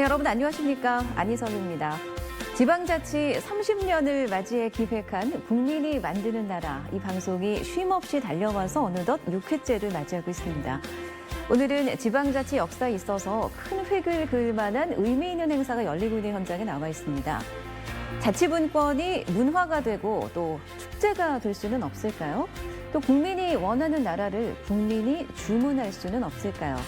네, 여러분 안녕하십니까? 안희선입니다. 지방자치 30년을 맞이해 기획한 국민이 만드는 나라, 이 방송이 쉼없이 달려와서 어느덧 6회째를 맞이하고 있습니다. 오늘은 지방자치 역사에 있어서 큰 획을 그을 만한 의미 있는 행사가 열리고 있는 현장에 나와 있습니다. 자치분권이 문화가 되고 또 축제가 될 수는 없을까요? 또 국민이 원하는 나라를 국민이 주문할 수는 없을까요?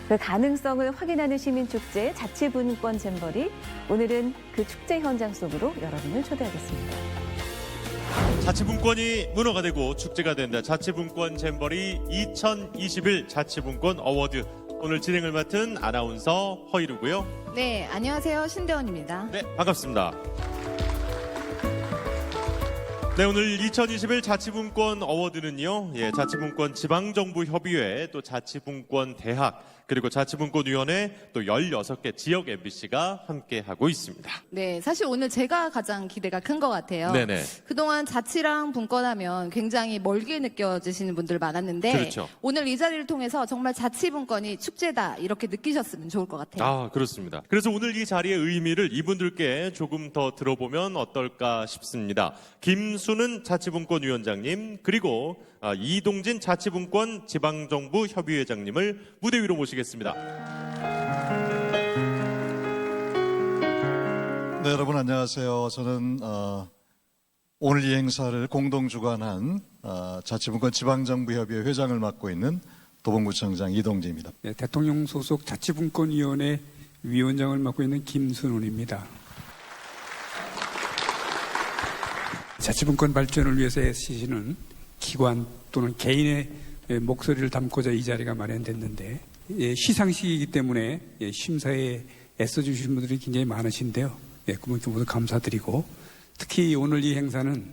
그 가능성을 확인하는 시민축제 자치분권 잼버리, 오늘은 그 축제 현장 속으로 여러분을 초대하겠습니다. 자치분권이 문화가 되고 축제가 된다. 자치분권 잼버리 2021 자치분권 어워드. 오늘 진행을 맡은 아나운서 허이루고요. 네, 안녕하세요. 신대원입니다. 네, 반갑습니다. 네, 오늘 2021 자치분권 어워드는요, 자치분권 지방정부협의회, 또 자치분권 대학, 그리고 자치분권위원회, 또 16개 지역 MBC가 함께하고 있습니다. 네, 사실 오늘 제가 가장 기대가 큰 것 같아요. 네네. 그동안 자치랑 분권하면 굉장히 멀게 느껴지시는 분들 많았는데, 그렇죠. 오늘 이 자리를 통해서 정말 자치분권이 축제다 이렇게 느끼셨으면 좋을 것 같아요. 아, 그렇습니다. 그래서 오늘 이 자리의 의미를 이분들께 조금 더 들어보면 어떨까 싶습니다. 김수는 자치분권위원장님, 그리고 이동진 자치분권 지방정부 협의회장님을 무대 위로 모시겠습니다. 네, 여러분 안녕하세요. 저는 오늘 이 행사를 공동 주관한 자치분권 지방정부협의회 회장을 맡고 있는 도봉구청장 이동진입니다. 네, 대통령 소속 자치분권위원회 위원장을 맡고 있는 김순훈입니다. 자치분권 발전을 위해서 애쓰시는 기관 또는 개인의 목소리를 담고자 이 자리가 마련됐는데, 시상식이기 때문에 심사에 애써주신 분들이 굉장히 많으신데요. 그분들 모두 감사드리고, 특히 오늘 이 행사는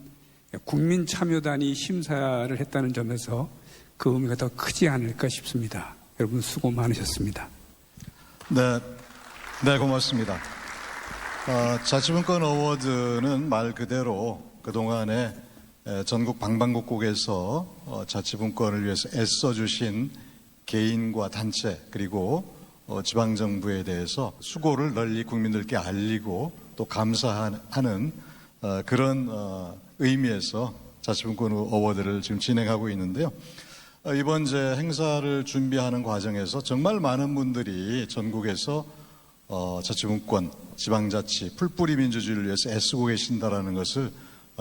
국민 참여단이 심사를 했다는 점에서 그 의미가 더 크지 않을까 싶습니다. 여러분 수고 많으셨습니다. 네, 고맙습니다. 자치분권 어워드는 말 그대로 그동안에 전국 방방곡곡에서 자치분권을 위해서 애써주신 개인과 단체 그리고 지방정부에 대해서 수고를 널리 국민들께 알리고 또 감사하는 그런 의미에서 자치분권 어워드를 지금 진행하고 있는데요. 이번 행사를 준비하는 과정에서 정말 많은 분들이 전국에서 자치분권, 지방자치, 풀뿌리 민주주의를 위해서 애쓰고 계신다는 것을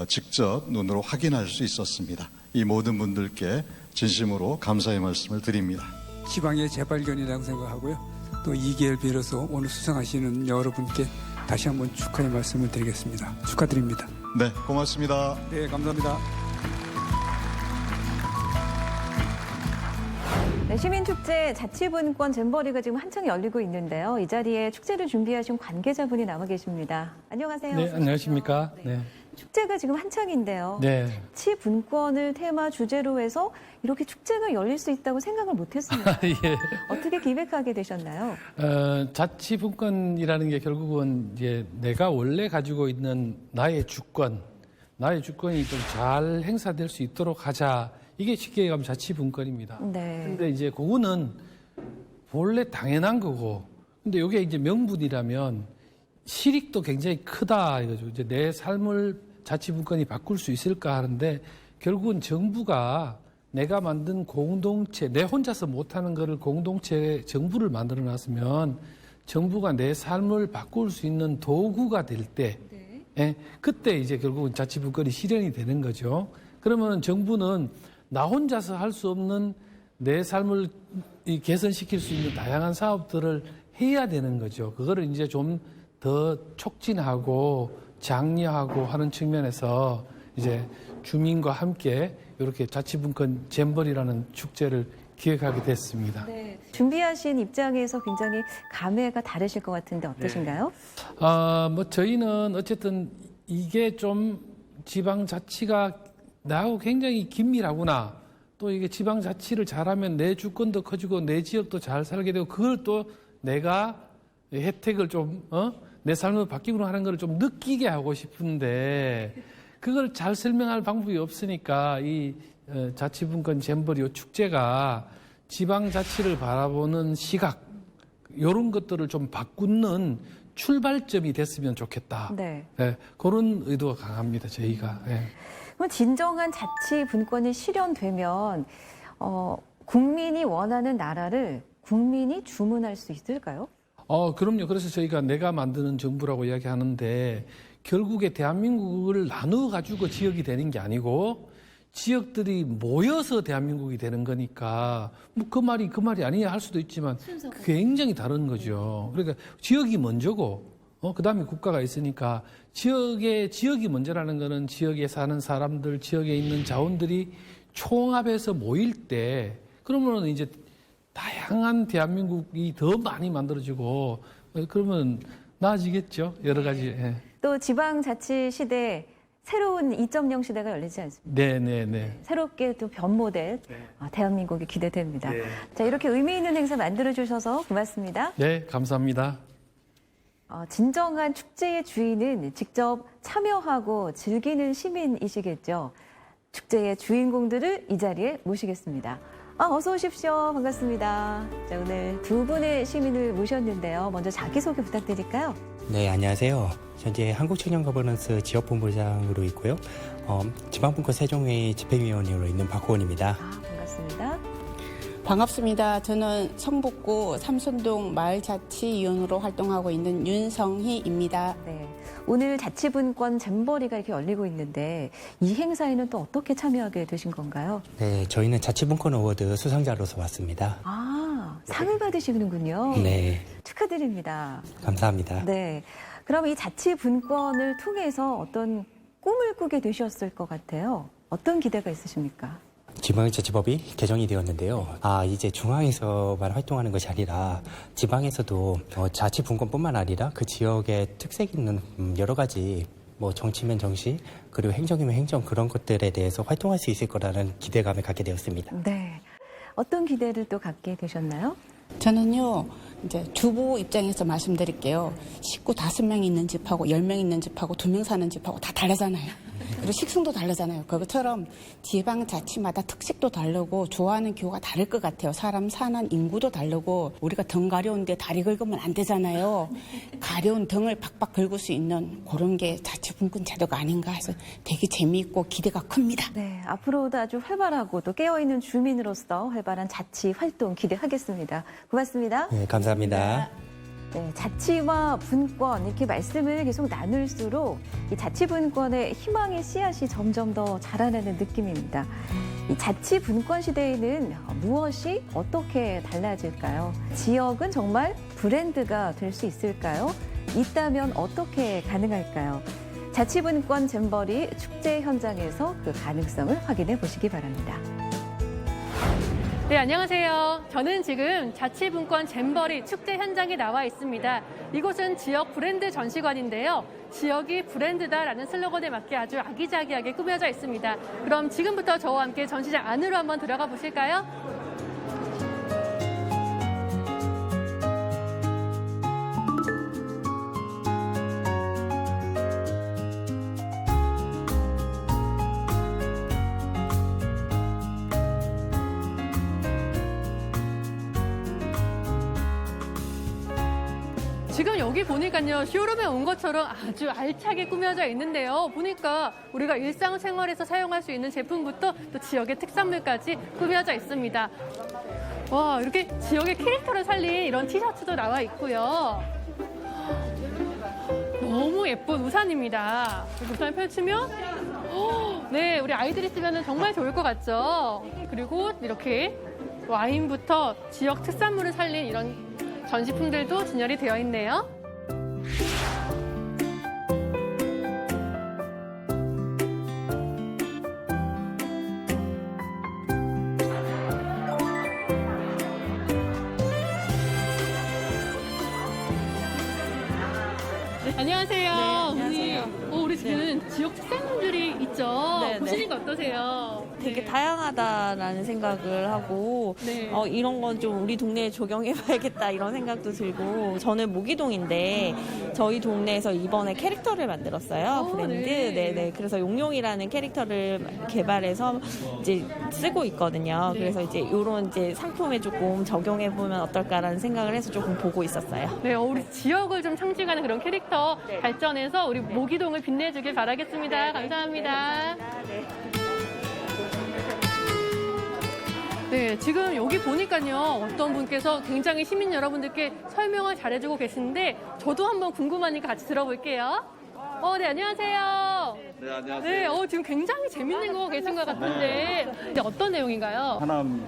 직접 눈으로 확인할 수 있었습니다. 이 모든 분들께 진심으로 감사의 말씀을 드립니다. 지방의 재발견이라고 생각하고요. 또 이 기회를 빌어서 오늘 수상하시는 여러분께 다시 한번 축하의 말씀을 드리겠습니다. 축하드립니다. 네, 고맙습니다. 네, 감사합니다. 네, 시민축제 자치분권 잼버리가 지금 한창 열리고 있는데요. 이 자리에 축제를 준비하신 관계자분이 나와 계십니다. 안녕하세요. 네, 안녕하십니까. 네. 축제가 지금 한창인데요. 네. 자치분권을 테마 주제로 해서 이렇게 축제가 열릴 수 있다고 생각을 못했습니다. 예. 어떻게 기획하게 되셨나요? 자치분권이라는 게 결국은 이제 내가 원래 가지고 있는 나의 주권이 좀 잘 행사될 수 있도록 하자. 이게 쉽게 얘기하면 자치분권입니다. 네. 근데 이제 그거는 본래 당연한 거고, 근데 이게 이제 명분이라면 실익도 굉장히 크다 이거죠. 이제 내 삶을 자치분권이 바꿀 수 있을까 하는데, 결국은 정부가 내가 만든 공동체, 내 혼자서 못하는 거를 공동체, 정부를 만들어 놨으면 정부가 내 삶을 바꿀 수 있는 도구가 될 때, 그때 이제 결국은 자치분권이 실현이 되는 거죠. 그러면 정부는 나 혼자서 할 수 없는 내 삶을 개선시킬 수 있는 다양한 사업들을 해야 되는 거죠. 그거를 이제 좀 더 촉진하고 장려하고 하는 측면에서 이제 주민과 함께 이렇게 자치분권 잼버리라는 축제를 기획하게 됐습니다. 네. 준비하신 입장에서 굉장히 감회가 다르실 것 같은데 어떠신가요? 저희는 어쨌든 이게 좀 지방자치가 나하고 굉장히 긴밀하구나. 또 이게 지방자치를 잘하면 내 주권도 커지고 내 지역도 잘 살게 되고 그걸 또 내가 혜택을 좀, 내 삶을 바뀌구나 하는 걸 좀 느끼게 하고 싶은데 그걸 잘 설명할 방법이 없으니까 이 자치분권 잼버리 축제가 지방자치를 바라보는 시각, 이런 것들을 좀 바꾸는 출발점이 됐으면 좋겠다. 네. 예, 그런 의도가 강합니다, 저희가. 예. 그럼 진정한 자치 분권이 실현되면 국민이 원하는 나라를 국민이 주문할 수 있을까요? 그럼요. 그래서 저희가 내가 만드는 정부라고 이야기하는데 결국에 대한민국을 나누어 가지고 지역이 되는 게 아니고 지역들이 모여서 대한민국이 되는 거니까 뭐 그 말이 아니야 할 수도 있지만 굉장히 다른 거죠. 그러니까 지역이 먼저고 그다음에 국가가 있으니까 지역이 먼저라는 거는 지역에 사는 사람들, 지역에 있는 자원들이 총합해서 모일 때 그러면 이제 다양한 대한민국이 더 많이 만들어지고 그러면 나아지겠죠. 여러 가지. 예. 또 지방자치 시대 새로운 2.0 시대가 열리지 않습니까? 네. 새롭게 또 변모될 대한민국이 기대됩니다. 자, 이렇게 의미 있는 행사 만들어주셔서 고맙습니다. 네, 감사합니다. 진정한 축제의 주인은 직접 참여하고 즐기는 시민이시겠죠. 축제의 주인공들을 이 자리에 모시겠습니다. 어서 오십시오. 반갑습니다. 자, 오늘 두 분의 시민을 모셨는데요. 먼저 자기소개 부탁드릴까요? 네, 안녕하세요. 현재 한국청년거버넌스 지역본부장으로 있고요. 지방분권 세종회의 집행위원으로 있는 박호원입니다. 반갑습니다. 반갑습니다. 저는 성북구 삼선동 마을자치위원으로 활동하고 있는 윤성희입니다. 네, 오늘 자치분권 잼버리가 이렇게 열리고 있는데 이 행사에는 또 어떻게 참여하게 되신 건가요? 네, 저희는 자치분권 어워드 수상자로서 왔습니다. 상을 받으시는군요. 네, 축하드립니다. 감사합니다. 네, 그럼 이 자치분권을 통해서 어떤 꿈을 꾸게 되셨을 것 같아요. 어떤 기대가 있으십니까? 지방자치법이 개정이 되었는데요. 이제 중앙에서만 활동하는 것이 아니라 지방에서도 자치분권뿐만 아니라 그 지역의 특색 있는 여러 가지 정치면 정치 그리고 행정이면 행정 그런 것들에 대해서 활동할 수 있을 거라는 기대감을 갖게 되었습니다. 네, 어떤 기대를 또 갖게 되셨나요? 저는요, 이제 주부 입장에서 말씀드릴게요. 식구 5명 있는 집하고 10명 있는 집하고 2명 사는 집하고 다 다르잖아요. 그리고 식성도 다르잖아요. 그것처럼 지방자치마다 특색도 다르고 좋아하는 기호가 다를 것 같아요. 사람 사는 인구도 다르고 우리가 등 가려운데 다리 긁으면 안 되잖아요. 가려운 등을 박박 긁을 수 있는 그런 게 자치분권 제도가 아닌가 해서 되게 재미있고 기대가 큽니다. 네, 앞으로도 아주 활발하고 또 깨어있는 주민으로서 활발한 자치 활동 기대하겠습니다. 고맙습니다. 네, 감사합니다. 네, 자치와 분권 이렇게 말씀을 계속 나눌수록 이 자치분권의 희망의 씨앗이 점점 더 자라나는 느낌입니다. 이 자치분권 시대에는 무엇이 어떻게 달라질까요? 지역은 정말 브랜드가 될 수 있을까요? 있다면 어떻게 가능할까요? 자치분권 잼버리 축제 현장에서 그 가능성을 확인해 보시기 바랍니다. 네, 안녕하세요. 저는 지금 자치분권 잼버리 축제 현장에 나와 있습니다. 이곳은 지역 브랜드 전시관인데요. 지역이 브랜드다라는 슬로건에 맞게 아주 아기자기하게 꾸며져 있습니다. 그럼 지금부터 저와 함께 전시장 안으로 한번 들어가 보실까요? 지금 여기 보니까요, 쇼룸에 온 것처럼 아주 알차게 꾸며져 있는데요. 보니까 우리가 일상생활에서 사용할 수 있는 제품부터 또 지역의 특산물까지 꾸며져 있습니다. 와, 이렇게 지역의 캐릭터를 살린 이런 티셔츠도 나와 있고요. 너무 예쁜 우산입니다. 우산을 펼치면 네, 우리 아이들이 쓰면 정말 좋을 것 같죠. 그리고 이렇게 와인부터 지역 특산물을 살린 이런 전시품들도 진열이 되어 있네요. 안녕하세요. 네, 안녕하세요. 우리 지금 지역 특산물들이 있죠. 네, 네. 보시니까 어떠세요? 되게 다양하다라는 생각을 하고 네. 이런 건 좀 우리 동네에 적용해봐야겠다 이런 생각도 들고 저는 모기동인데 저희 동네에서 이번에 캐릭터를 만들었어요. 브랜드. 네. 네네. 그래서 용용이라는 캐릭터를 개발해서 이제 쓰고 있거든요. 네. 그래서 이제 이런 이제 상품에 조금 적용해보면 어떨까라는 생각을 해서 조금 보고 있었어요. 네, 우리 지역을 좀 상징하는 그런 캐릭터 발전해서 우리 모기동을 빛내주길 바라겠습니다. 감사합니다. 네, 지금 여기 보니까요. 어떤 분께서 굉장히 시민 여러분들께 설명을 잘해주고 계신데 저도 한번 궁금하니까 같이 들어볼게요. 네, 안녕하세요. 네, 안녕하세요. 네, 지금 굉장히 재밌는 거 계신 것 같은데 근데 어떤 내용인가요? 하남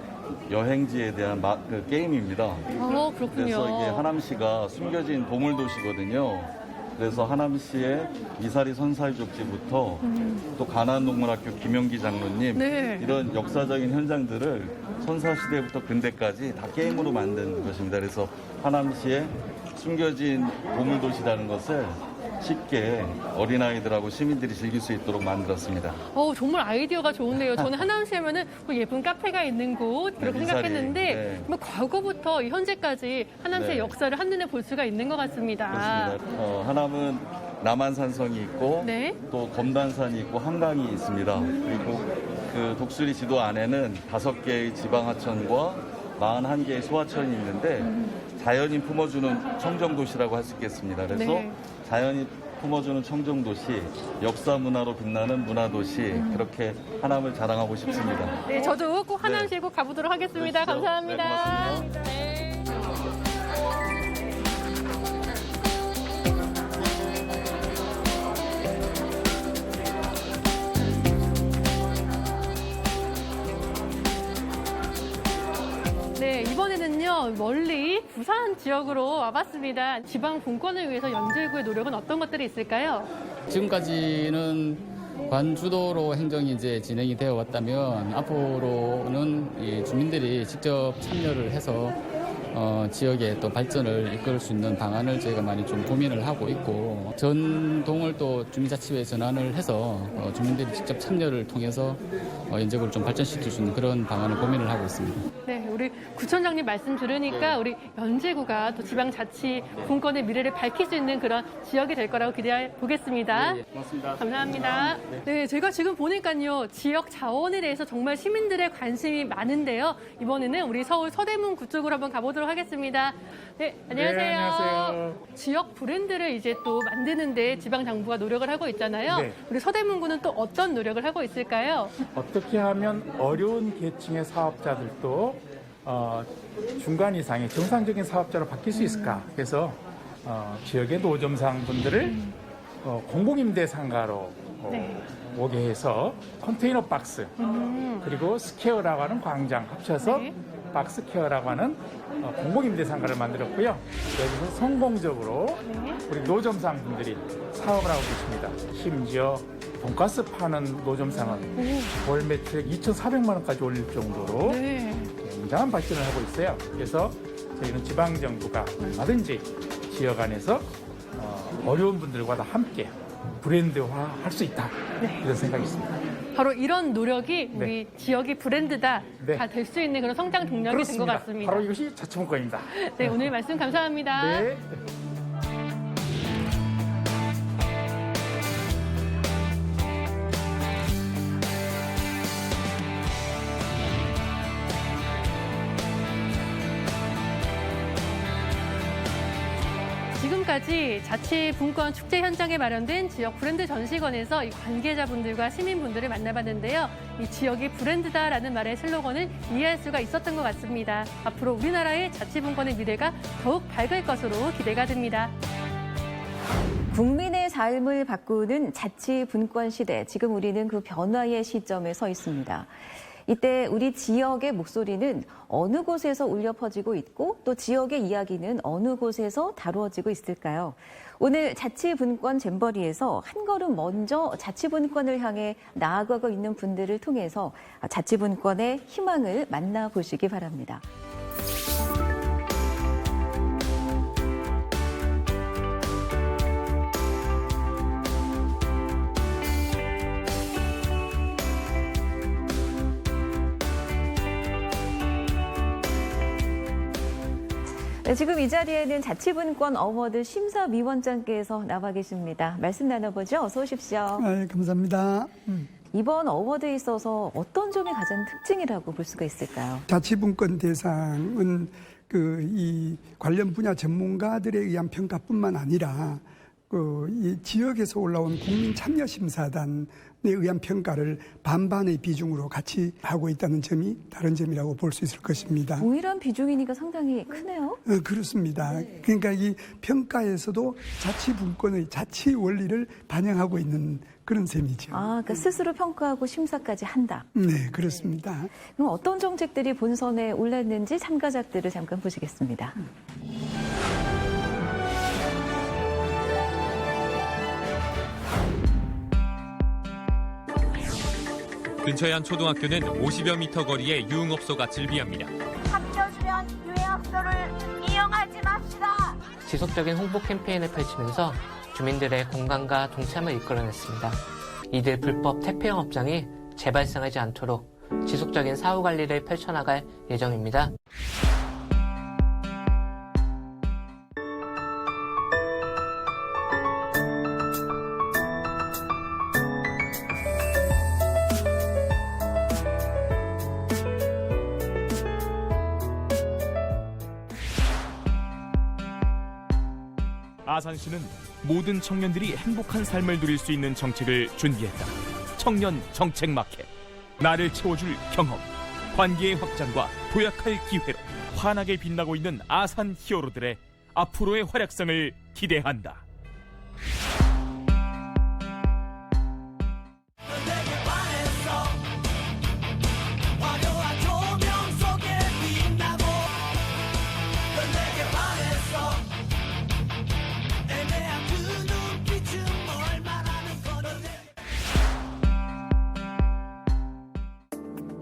여행지에 대한 그 게임입니다. 그렇군요. 그래서 이게 하남시가 숨겨진 보물도시거든요. 그래서 하남시의 미사리 선살족지부터 또 가난동물학교 김영기 장로님 네. 이런 역사적인 현장들을 선사시대부터 근대까지 다 게임으로 만든 것입니다. 그래서 하남시의 숨겨진 보물도시라는 것을 쉽게 어린아이들하고 시민들이 즐길 수 있도록 만들었습니다. 정말 아이디어가 좋은데요. 저는 하남시 하면은 뭐 예쁜 카페가 있는 곳 그렇게 네, 생각했는데 네. 뭐 과거부터 현재까지 하남시의 네. 역사를 한눈에 볼 수가 있는 것 같습니다. 그렇습니다. 하남은 남한산성이 있고 네. 또 검단산이 있고 한강이 있습니다. 그리고 그 독수리 지도 안에는 5개의 지방하천과 41개의 소하천이 있는데 자연이 품어주는 청정도시라고 할 수 있겠습니다. 그래서 네. 자연이 품어주는 청정도시, 역사문화로 빛나는 문화도시 그렇게 하남을 자랑하고 싶습니다. 네, 저도 꼭 하남시에 꼭 가보도록 하겠습니다. 그러시죠. 감사합니다. 네, 고맙습니다. 네. 네, 이번에는요, 멀리 부산 지역으로 와봤습니다. 지방 분권을 위해서 연제구의 노력은 어떤 것들이 있을까요? 지금까지는 관주도로 행정이 이제 진행이 되어 왔다면 앞으로는 이 주민들이 직접 참여를 해서 지역의 또 발전을 이끌 수 있는 방안을 저희가 많이 좀 고민을 하고 있고 전동을 또 주민자치회에 전환을 해서 주민들이 직접 참여를 통해서 연제구를 좀 발전시킬 수 있는 그런 방안을 고민을 하고 있습니다. 네, 우리 구청장님 말씀 들으니까 우리 연제구가 또 지방자치 분권의 미래를 밝힐 수 있는 그런 지역이 될 거라고 기대해 보겠습니다. 네, 고맙습니다. 감사합니다. 네, 제가 지금 보니까요, 지역 자원에 대해서 정말 시민들의 관심이 많은데요. 이번에는 우리 서울 서대문구 쪽으로 한번 가보도록 하겠습니다. 네, 안녕하세요. 네, 안녕하세요. 지역 브랜드를 이제 또 만드는데 지방정부가 노력을 하고 있잖아요. 네. 우리 서대문구는 또 어떤 노력을 하고 있을까요? 어떻게 하면 어려운 계층의 사업자들도 중간 이상의 정상적인 사업자로 바뀔 수 있을까? 그래서 지역의 노점상분들을 공공임대 상가로 네. 오게 해서 컨테이너 박스 그리고 스퀘어라고 하는 광장 합쳐서 네. 박스케어라고 하는 공공임대 상가를 만들었고요. 여기서 성공적으로 네. 우리 노점상 분들이 사업을 하고 계십니다. 심지어 돈가스 파는 노점상은 월 매출액 2,400만 원까지 올릴 정도로 네. 굉장한 발전을 하고 있어요. 그래서 저희는 지방정부가 얼마든지 지역 안에서 어려운 분들과 다 함께 브랜드화 할 수 있다. 네. 이런 생각이 있습니다. 바로 이런 노력이 우리 지역이 브랜드다 네. 다 될 수 있는 그런 성장 동력이 된 것 그렇습니다. 같습니다. 바로 이것이 자치분권입니다. 네, 오늘 말씀 감사합니다. 네. 지금까지 자치분권 축제 현장에 마련된 지역 브랜드 전시관에서 이 관계자분들과 시민분들을 만나봤는데요. 이 지역이 브랜드다라는 말의 슬로건을 이해할 수가 있었던 것 같습니다. 앞으로 우리나라의 자치분권의 미래가 더욱 밝을 것으로 기대가 됩니다. 국민의 삶을 바꾸는 자치분권 시대, 지금 우리는 그 변화의 시점에 서 있습니다. 이때 우리 지역의 목소리는 어느 곳에서 울려 퍼지고 있고 또 지역의 이야기는 어느 곳에서 다루어지고 있을까요? 오늘 자치분권 잼버리에서 한 걸음 먼저 자치분권을 향해 나아가고 있는 분들을 통해서 자치분권의 희망을 만나보시기 바랍니다. 네, 지금 이 자리에는 자치분권 어워드 심사위원장께서 나와 계십니다. 말씀 나눠보죠. 어서 오십시오. 네, 감사합니다. 이번 어워드에 있어서 어떤 점이 가장 특징이라고 볼 수가 있을까요? 자치분권 대상은 이 관련 분야 전문가들에 의한 평가뿐만 아니라 이 지역에서 올라온 국민참여심사단에 의한 평가를 반반의 비중으로 같이 하고 있다는 점이 다른 점이라고 볼 수 있을 것입니다. 동일한 비중이니까 상당히 크네요. 그렇습니다. 그러니까 이 평가에서도 자치분권의 자치 원리를 반영하고 있는 그런 셈이죠. 그러니까 스스로 평가하고 심사까지 한다. 네, 그렇습니다. 그럼 어떤 정책들이 본선에 올랐는지 참가작들을 잠깐 보시겠습니다. 근처의 한 초등학교는 50여 미터 거리에 유흥업소가 즐비합니다. 학교 주변 유해업소를 이용하지 맙시다. 지속적인 홍보 캠페인을 펼치면서 주민들의 공감과 동참을 이끌어냈습니다. 이들 불법 퇴폐 영업장이 재발생하지 않도록 지속적인 사후 관리를 펼쳐나갈 예정입니다. 아산시는 모든 청년들이 행복한 삶을 누릴 수 있는 정책을 준비했다. 청년 정책 마켓. 나를 채워줄 경험, 관계의 확장과 도약할 기회로 환하게 빛나고 있는 아산 히어로들의 앞으로의 활약상을 기대한다.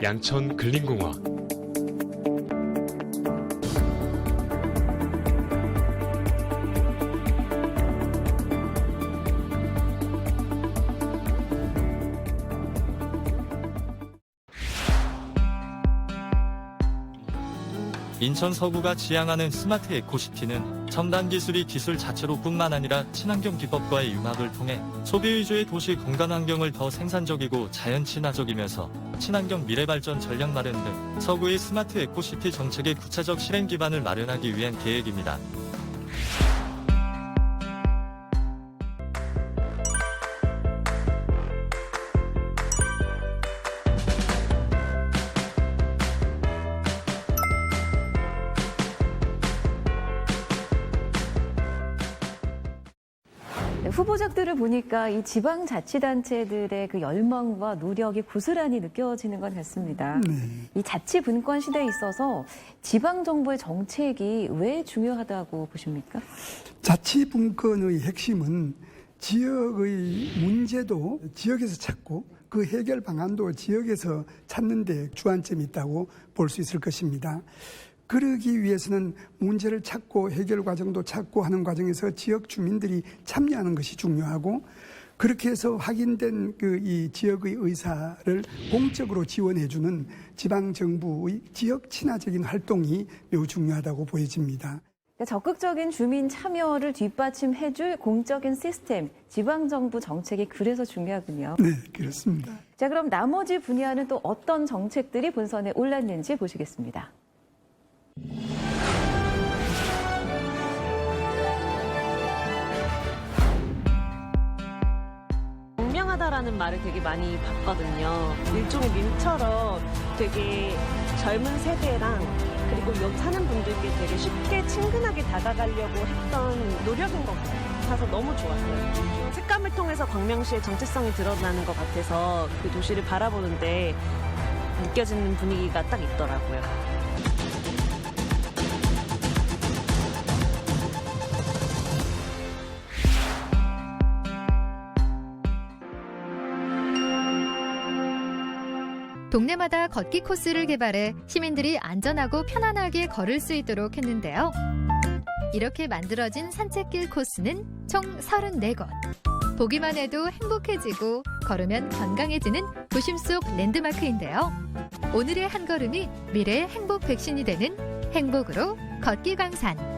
양천 근린공화. 인천 서구가 지향하는 스마트 에코시티는 첨단 기술이 기술 자체로뿐만 아니라 친환경 기법과의 융합을 통해 소비 위주의 도시 공간 환경을 더 생산적이고 자연 친화적이면서 친환경 미래 발전 전략 마련 등 서구의 스마트 에코시티 정책의 구체적 실행 기반을 마련하기 위한 계획입니다. 후보작들을 보니까 이 지방자치단체들의 그 열망과 노력이 고스란히 느껴지는 것 같습니다. 이 자치분권 시대에 있어서 지방정부의 정책이 왜 중요하다고 보십니까? 자치분권의 핵심은 지역의 문제도 지역에서 찾고 그 해결 방안도 지역에서 찾는 데 주안점이 있다고 볼 수 있을 것입니다. 그러기 위해서는 문제를 찾고 해결 과정도 찾고 하는 과정에서 지역 주민들이 참여하는 것이 중요하고 그렇게 해서 확인된 이 지역의 의사를 공적으로 지원해주는 지방정부의 지역 친화적인 활동이 매우 중요하다고 보여집니다. 적극적인 주민 참여를 뒷받침해줄 공적인 시스템, 지방정부 정책이 그래서 중요하군요. 네, 그렇습니다. 자, 그럼 나머지 분야는 또 어떤 정책들이 본선에 올랐는지 보시겠습니다. 공명하다라는 말을 되게 많이 봤거든요. 일종의 밈처럼 되게 젊은 세대랑 그리고 여기 사는 분들께 되게 쉽게 친근하게 다가가려고 했던 노력인 것 같아서 너무 좋았어요. 색감을 통해서 광명시의 정체성이 드러나는 것 같아서 그 도시를 바라보는데 느껴지는 분위기가 딱 있더라고요. 동네마다 걷기 코스를 개발해 시민들이 안전하고 편안하게 걸을 수 있도록 했는데요. 이렇게 만들어진 산책길 코스는 총 34곳. 보기만 해도 행복해지고 걸으면 건강해지는 도심 속 랜드마크인데요. 오늘의 한 걸음이 미래의 행복 백신이 되는 행복으로 걷기 광산.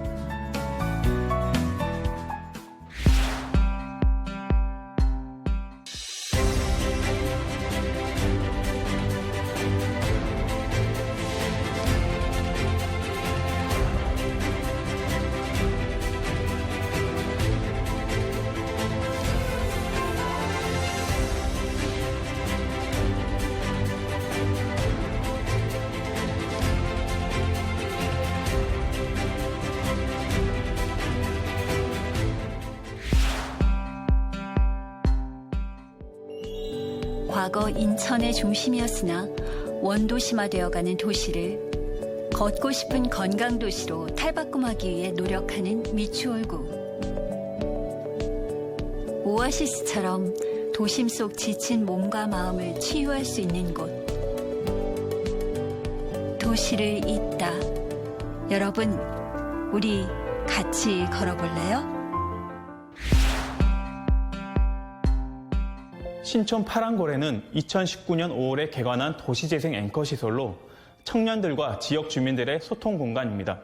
과거 인천의 중심이었으나 원도심화되어가는 도시를 걷고 싶은 건강도시로 탈바꿈하기 위해 노력하는 미추홀구. 오아시스처럼 도심 속 지친 몸과 마음을 치유할 수 있는 곳. 도시를 잇다. 여러분, 우리 같이 걸어볼래요? 신촌 파랑고래는 2019년 5월에 개관한 도시재생 앵커시설로 청년들과 지역 주민들의 소통 공간입니다.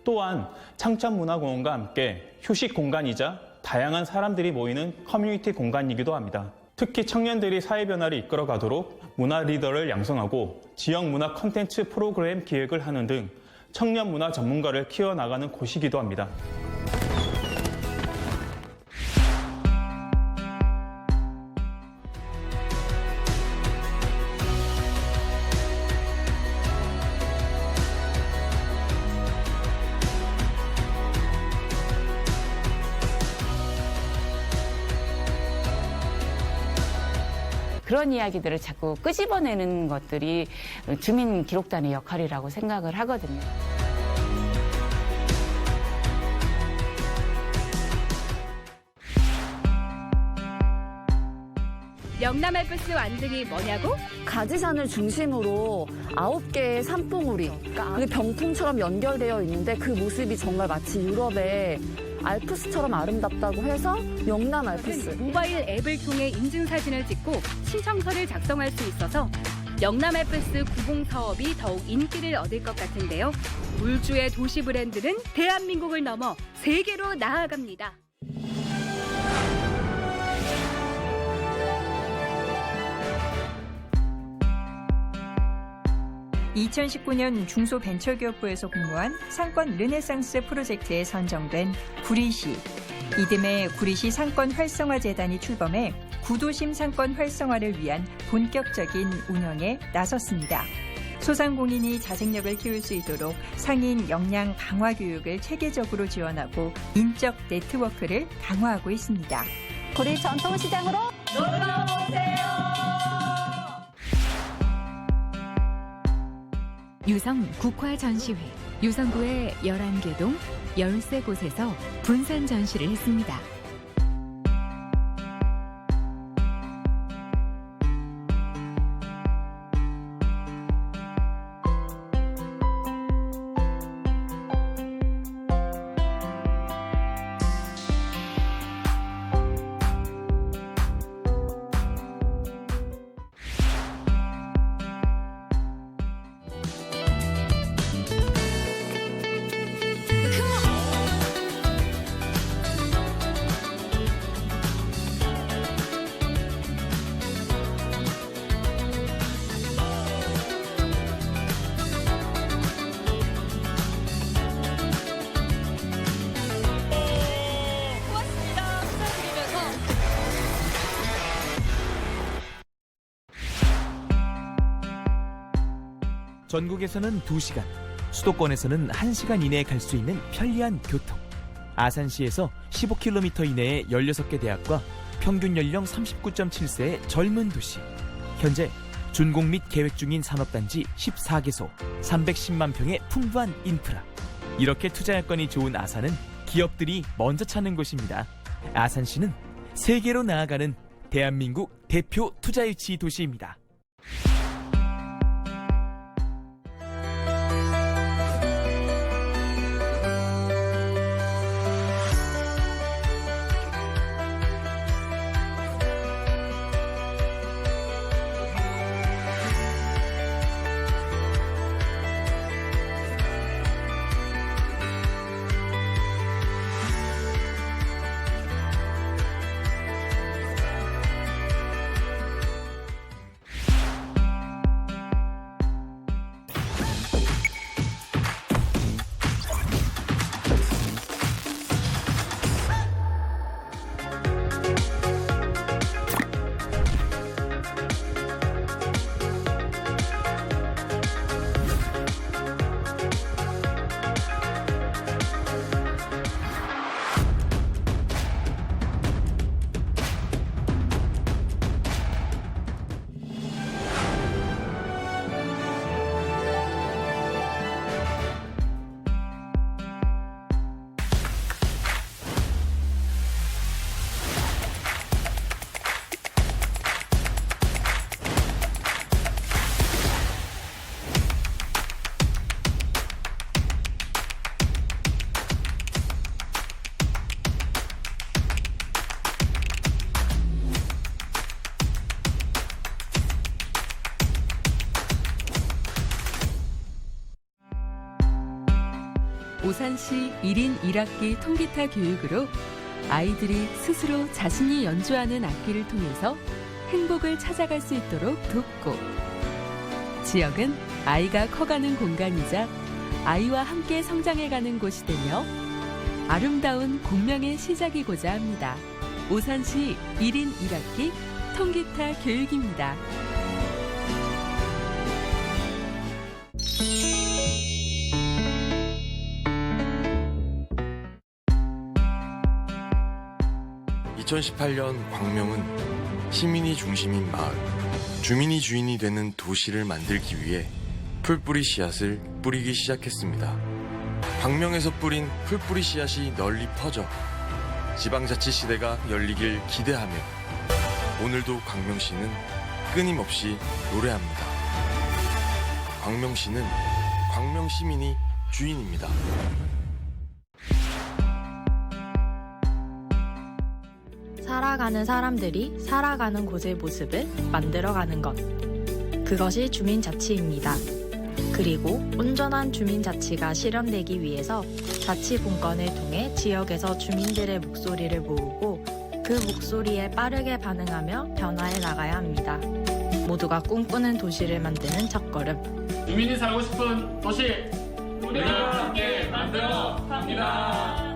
또한 창천문화공원과 함께 휴식 공간이자 다양한 사람들이 모이는 커뮤니티 공간이기도 합니다. 특히 청년들이 사회 변화를 이끌어가도록 문화 리더를 양성하고 지역 문화 콘텐츠 프로그램 기획을 하는 등 청년 문화 전문가를 키워나가는 곳이기도 합니다. 그런 이야기들을 자꾸 끄집어내는 것들이 주민 기록단의 역할이라고 생각을 하거든요. 영남 알프스 완등이 뭐냐고? 가지산을 중심으로 9개의 산봉우리, 그게 병풍처럼 연결되어 있는데 그 모습이 정말 마치 유럽의 알프스처럼 아름답다고 해서 영남 알프스. 모바일 앱을 통해 인증사진을 찍고 신청서를 작성할 수 있어서 영남 알프스 구봉 사업이 더욱 인기를 얻을 것 같은데요. 울주의 도시 브랜드는 대한민국을 넘어 세계로 나아갑니다. 2019년 중소벤처기업부에서 공모한 상권 르네상스 프로젝트에 선정된 구리시. 이듬해 구리시 상권 활성화 재단이 출범해 구도심 상권 활성화를 위한 본격적인 운영에 나섰습니다. 소상공인이 자생력을 키울 수 있도록 상인 역량 강화 교육을 체계적으로 지원하고 인적 네트워크를 강화하고 있습니다. 구리 전통시장으로 놀러오세요. 유성 국화전시회. 유성구의 11개 동 13곳에서 분산 전시를 했습니다. 전국에서는 2시간, 수도권에서는 1시간 이내에 갈 수 있는 편리한 교통. 아산시에서 15km 이내에 16개 대학과 평균 연령 39.7세의 젊은 도시. 현재 준공 및 계획 중인 산업단지 14개소, 310만 평의 풍부한 인프라. 이렇게 투자 여건이 좋은 아산은 기업들이 먼저 찾는 곳입니다. 아산시는 세계로 나아가는 대한민국 대표 투자 유치 도시입니다. 오산시 1인 1악기 통기타 교육으로 아이들이 스스로 자신이 연주하는 악기를 통해서 행복을 찾아갈 수 있도록 돕고, 지역은 아이가 커가는 공간이자 아이와 함께 성장해가는 곳이 되며 아름다운 공명의 시작이고자 합니다. 오산시 1인 1악기 통기타 교육입니다. (2018년) 광명은 시민이 중심인 마을, 주민이 주인이 되는 도시를 만들기 위해 풀뿌리 씨앗을 뿌리기 시작했습니다. 광명에서 뿌린 풀뿌리 씨앗이 널리 퍼져 지방자치 시대가 열리길 기대하며 오늘도 광명시는 끊임없이 노래합니다. 광명시는 광명시민이 주인입니다. 살아가는 사람들이 살아가는 곳의 모습을 만들어가는 것. 그것이 주민자치입니다. 그리고 온전한 주민자치가 실현되기 위해서 자치분권을 통해 지역에서 주민들의 목소리를 모으고 그 목소리에 빠르게 반응하며 변화해 나가야 합니다. 모두가 꿈꾸는 도시를 만드는 첫걸음. 주민이 살고 싶은 도시, 우리가 함께 만들어 갑니다.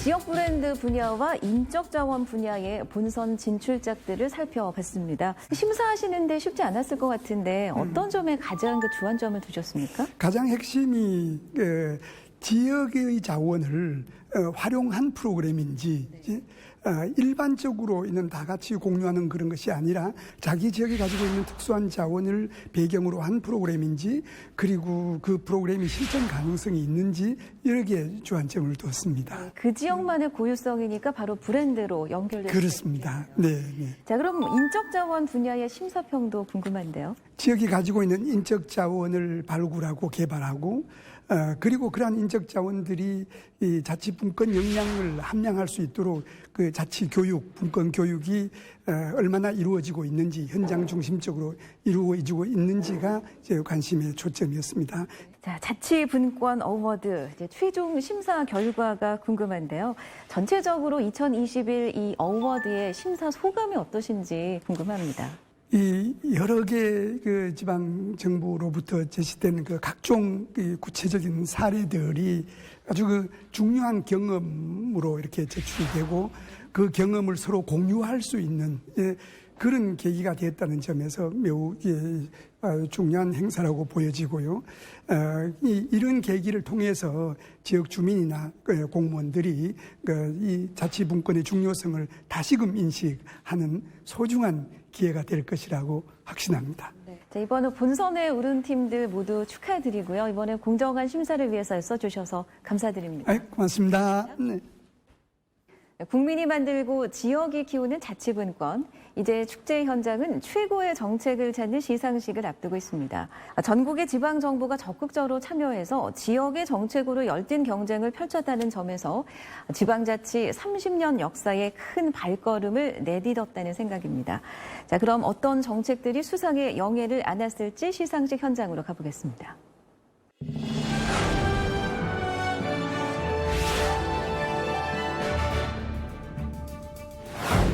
지역 브랜드 분야와 인적 자원 분야의 본선 진출작들을 살펴봤습니다. 심사하시는데 쉽지 않았을 것 같은데 어떤 점에 가장 주안점을 두셨습니까? 가장 핵심이 지역의 자원을 활용한 프로그램인지 일반적으로 있는 다 같이 공유하는 그런 것이 아니라 자기 지역이 가지고 있는 특수한 자원을 배경으로 한 프로그램인지, 그리고 그 프로그램이 실천 가능성이 있는지 여러 개 주안점을 두었습니다. 그 지역만의 고유성이니까 바로 브랜드로 연결되죠. 그렇습니다. 네. 자, 그럼 인적 자원 분야의 심사평도 궁금한데요. 지역이 가지고 있는 인적 자원을 발굴하고 개발하고 그리고 그러한 인적 자원들이 이 자치분권 역량을 함양할 수 있도록 그 자치 교육, 분권 교육이 얼마나 이루어지고 있는지, 현장 중심적으로 이루어지고 있는지가 제 관심의 초점이었습니다. 자, 자치분권 어워드 이제 최종 심사 결과가 궁금한데요. 전체적으로 2021 이 어워드의 심사 소감이 어떠신지 궁금합니다. 이 여러 개 그 지방 정부로부터 제시된 그 각종 구체적인 사례들이 아주 그 중요한 경험으로 이렇게 제출이 되고 그 경험을 서로 공유할 수 있는 그런 계기가 되었다는 점에서 매우 중요한 행사라고 보여지고요. 이런 계기를 통해서 지역 주민이나 공무원들이 이 자치분권의 중요성을 다시금 인식하는 소중한 기회가 될 것이라고 확신합니다. 자, 이번에 본선에 오른 팀들 모두 축하드리고요. 이번에 공정한 심사를 위해서 애써주셔서 감사드립니다. 고맙습니다. 네. 국민이 만들고 지역이 키우는 자치분권. 이제 축제 현장은 최고의 정책을 찾는 시상식을 앞두고 있습니다. 전국의 지방정부가 적극적으로 참여해서 지역의 정책으로 열띤 경쟁을 펼쳤다는 점에서 지방자치 30년 역사에 큰 발걸음을 내딛었다는 생각입니다. 자, 그럼 어떤 정책들이 수상의 영예를 안았을지 시상식 현장으로 가보겠습니다.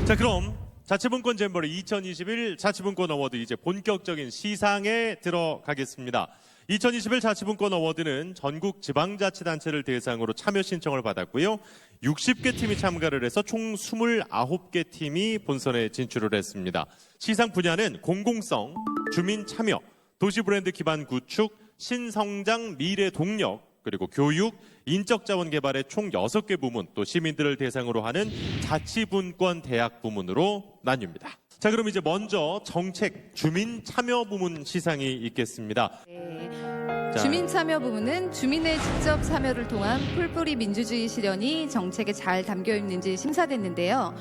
자, 그럼 자치분권 잼버리 2021 자치분권 어워드 이제 본격적인 시상에 들어가겠습니다. 2021 자치분권 어워드는 전국 지방자치단체를 대상으로 참여 신청을 받았고요. 60개 팀이 참가를 해서 총 29개 팀이 본선에 진출을 했습니다. 시상 분야는 공공성, 주민 참여, 도시 브랜드 기반 구축, 신성장 미래 동력, 그리고 교육, 인적자원 개발의 총 6개 부문, 또 시민들을 대상으로 하는 자치분권 대학 부문으로 나뉩니다. 자, 그럼 이제 먼저 정책, 주민 참여 부문 시상이 있겠습니다. 주민 참여 부문은 주민의 직접 참여를 통한 풀뿌리 민주주의 실현이 정책에 잘 담겨 있는지 심사됐는데요.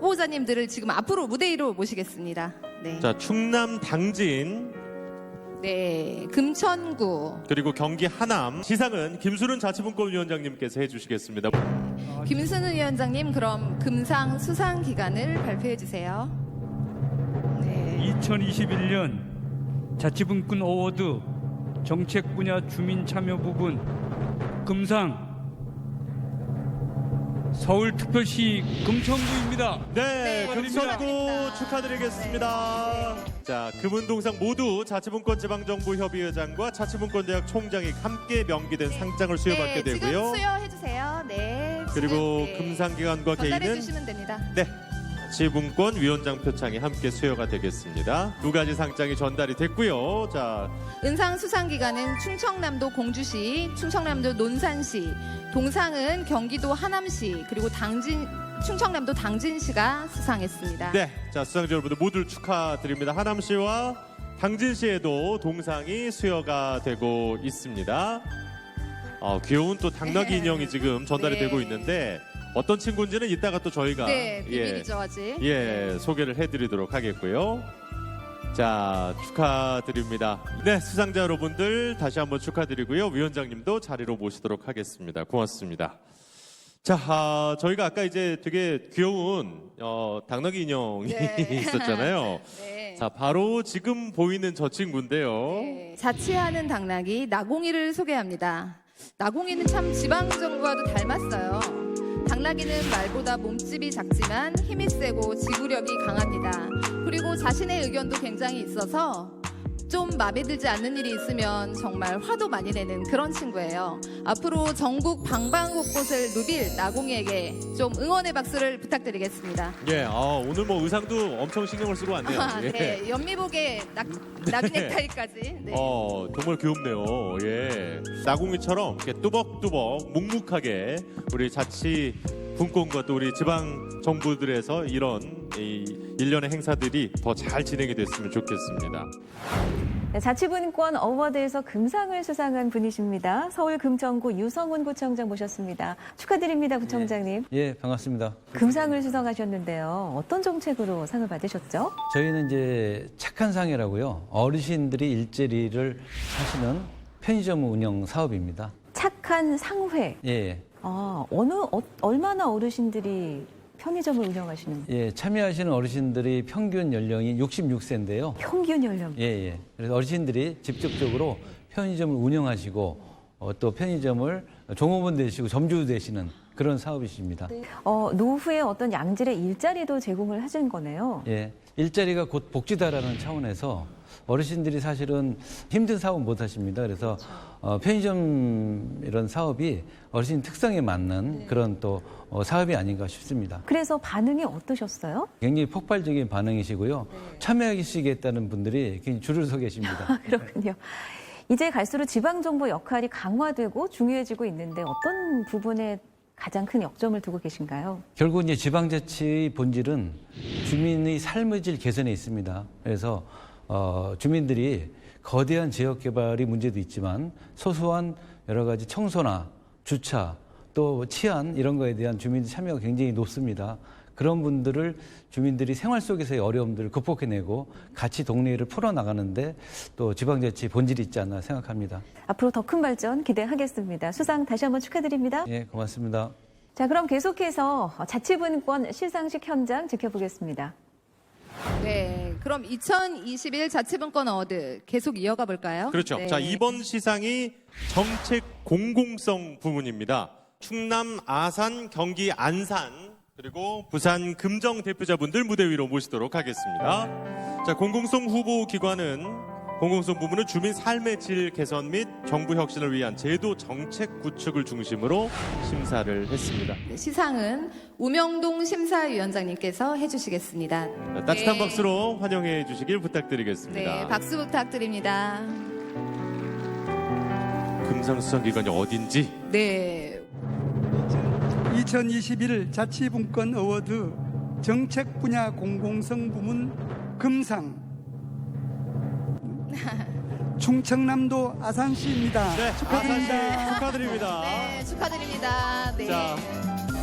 후보자님들을 지금 앞으로 무대 위로 모시겠습니다. 네. 자, 충남 당진, 네, 금천구, 그리고 경기 하남. 시상은 김수른 자치분권위원장님께서 해주시겠습니다. 김순우 위원장님, 그럼 금상 수상 기간을 발표해 주세요. 2021년 자치분권 어워드 정책 분야 주민 참여 부분 금상 서울특별시 금천구입니다. 네, 축하드립니다. 금천구 축하드리겠습니다. 자, 금은동상 모두 자치분권 지방정부협의회장과 자치분권대학 총장이 함께 명기된 상장을 수여받게 네, 되고요. 지금 수여해주세요. 네. 그리고 지금, 금상기관과 전달해 개인은 주시면 됩니다. 네, 자치분권 위원장 표창이 함께 수여가 되겠습니다. 두 가지 상장이 전달이 됐고요. 자, 은상 수상 기관은 충청남도 공주시, 충청남도 논산시, 동상은 경기도 하남시, 그리고 충청남도 당진시가 수상했습니다. 네, 자 수상자 여러분들 모두 축하드립니다. 하남시와 당진시에도 동상이 수여가 되고 있습니다. 귀여운 또 당나귀 인형이 지금 전달이 네. 되고 있는데 어떤 친구인지는 이따가 또 저희가 네, 비밀이죠 아직. 소개를 해드리도록 하겠고요. 자, 축하드립니다. 네, 수상자 여러분들 다시 한번 축하드리고요. 위원장님도 자리로 모시도록 하겠습니다. 고맙습니다. 자, 저희가 아까 이제 되게 귀여운 당나귀 인형이 있었잖아요. 네. 자, 바로 지금 보이는 저 친구인데요. 네, 자치하는 당나귀 나공이를 소개합니다. 나공이는 참 지방정부와도 닮았어요. 당나귀는 말보다 몸집이 작지만 힘이 세고 지구력이 강합니다. 그리고 자신의 의견도 굉장히 있어서 좀 마음에 들지 않는 일이 있으면 정말 화도 많이 내는 그런 친구예요. 앞으로 전국 방방곳곳을 누빌 나공이에게 좀 응원의 박수를 부탁드리겠습니다. 예, 오늘 뭐 의상도 엄청 신경을 쓰고 왔네요. 예. 네, 연미복에 나비 넥타이까지. 네. 정말 귀엽네요. 예. 나공이처럼 이렇게 뚜벅뚜벅 묵묵하게 우리 자치 분권과 또 우리 지방 정부들에서 이런 일련의 행사들이 더 잘 진행이 됐으면 좋겠습니다. 네, 자치분권 어워드에서 금상을 수상한 분이십니다. 서울 금천구 유성훈 구청장 모셨습니다. 축하드립니다, 구청장님. 예, 반갑습니다. 금상을 수상하셨는데요. 어떤 정책으로 상을 받으셨죠? 저희는 이제 착한 상이라고요. 어르신들이 일자리를 하시는 편의점 운영 사업입니다. 착한 상회. 예. 얼마나 어르신들이 편의점을 운영하시는? 예, 참여하시는 어르신들이 평균 연령이 66세인데요. 평균 연령? 예. 그래서 어르신들이 직접적으로 편의점을 운영하시고 또 편의점을 종업원 되시고 점주 되시는 그런 사업이십니다. 노후에 어떤 양질의 일자리도 제공을 하신 거네요. 예, 일자리가 곧 복지다라는 차원에서 어르신들이 사실은 힘든 사업 못 하십니다. 그래서 편의점 이런 사업이 어르신 특성에 맞는 그런 또 사업이 아닌가 싶습니다. 그래서 반응이 어떠셨어요? 굉장히 폭발적인 반응이시고요. 참여하시겠다는 분들이 굉장히 줄을 서 계십니다. 그렇군요. 이제 갈수록 지방정부 역할이 강화되고 중요해지고 있는데 어떤 부분에 가장 큰 역점을 두고 계신가요? 결국 이제 지방자치의 본질은 주민의 삶의 질 개선에 있습니다. 그래서 주민들이 거대한 지역 개발의 문제도 있지만 소소한 여러 가지 청소나 주차 또 치안 이런 거에 대한 주민 참여가 굉장히 높습니다. 그런 분들을 주민들이 생활 속에서의 어려움들을 극복해내고 같이 동네를 풀어나가는데 또 지방자치 본질이 있지 않나 생각합니다. 앞으로 더 큰 발전 기대하겠습니다. 수상 다시 한번 축하드립니다. 예, 고맙습니다. 자, 그럼 계속해서 자치분권 시상식 현장 지켜보겠습니다. 네, 그럼 2021 자치분권 어워드 계속 이어가 볼까요? 그렇죠. 네. 자, 이번 시상이 정책 공공성 부문입니다. 충남 아산, 경기 안산, 그리고 부산 금정 대표자분들 무대 위로 모시도록 하겠습니다. 자, 공공성 후보 기관은 공공성 부문은 주민 삶의 질 개선 및 정부 혁신을 위한 제도 정책 구축을 중심으로 심사를 했습니다. 네, 시상은 우명동 심사위원장님께서 해주시겠습니다. 자, 따뜻한 네. 박수로 환영해 주시길 부탁드리겠습니다. 네, 박수 부탁드립니다. 금상수상 기관이 어딘지. 네. 2021 자치분권 어워드 정책 분야 공공성 부문 금상 충청남도 아산시입니다. 네, 축하드립니다. 아산시 축하드립니다. 네, 축하드립니다.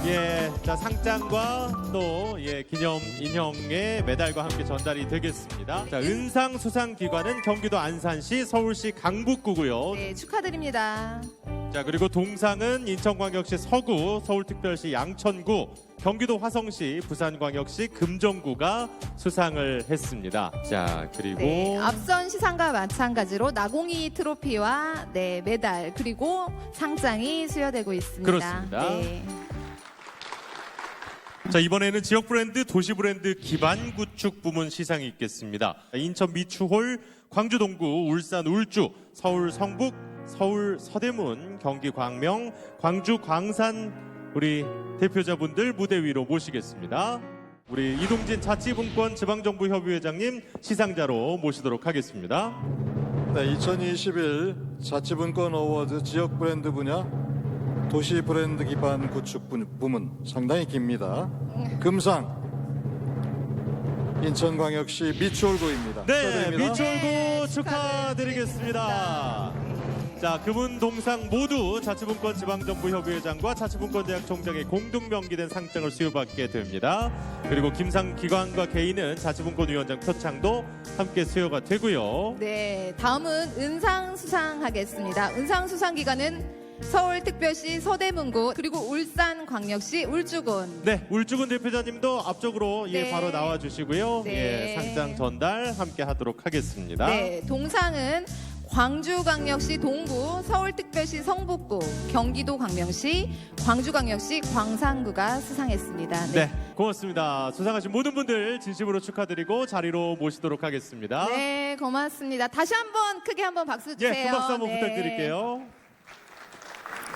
네. 자, 상장과 또 기념 인형의 메달과 함께 전달이 되겠습니다. 자, 은상 수상 기관은 경기도 안산시, 서울시 강북구고요. 네, 축하드립니다. 자, 그리고 동상은 인천광역시 서구, 서울특별시 양천구, 경기도 화성시, 부산광역시 금정구가 수상을 했습니다. 자, 그리고 네, 앞선 시상과 마찬가지로 나공이 트로피와 네, 메달 그리고 상장이 수여되고 있습니다. 그렇습니다. 네. 자, 이번에는 지역 브랜드, 도시 브랜드 기반 구축 부문 시상이 있겠습니다. 인천 미추홀, 광주 동구, 울산 울주, 서울 성북, 서울 서대문, 경기 광명, 광주 광산 우리 대표자분들 무대 위로 모시겠습니다. 우리 이동진 자치분권 지방정부협의회장님 시상자로 모시도록 하겠습니다. 네, 2021 자치분권 어워드 지역 브랜드 분야 도시 브랜드 기반 구축 부문 상당히 깁니다. 금상 인천광역시 미추홀구입니다. 네, 축하드립니다. 미추홀구 축하드리겠습니다. 자, 금은 동상 모두 자치분권 지방정부협의회장과 자치분권대학 총장의 공동 명기된 상장을 수여받게 됩니다. 그리고 김상 기관과 개인은 자치분권위원장 표창도 함께 수여가 되고요. 네, 다음은 은상 수상하겠습니다. 은상 수상 기관은 서울특별시 서대문구 그리고 울산광역시 울주군. 네, 울주군 대표자님도 앞쪽으로 네. 바로 나와 주시고요. 네. 상장 전달 함께 하도록 하겠습니다. 네, 동상은 광주광역시 동구, 서울특별시 성북구, 경기도 광명시, 광주광역시 광산구가 수상했습니다. 네, 고맙습니다. 수상하신 모든 분들 진심으로 축하드리고 자리로 모시도록 하겠습니다. 네, 고맙습니다. 다시 한번 크게 한번 박수 주세요. 예, 큰 박수 한번 네. 부탁드릴게요.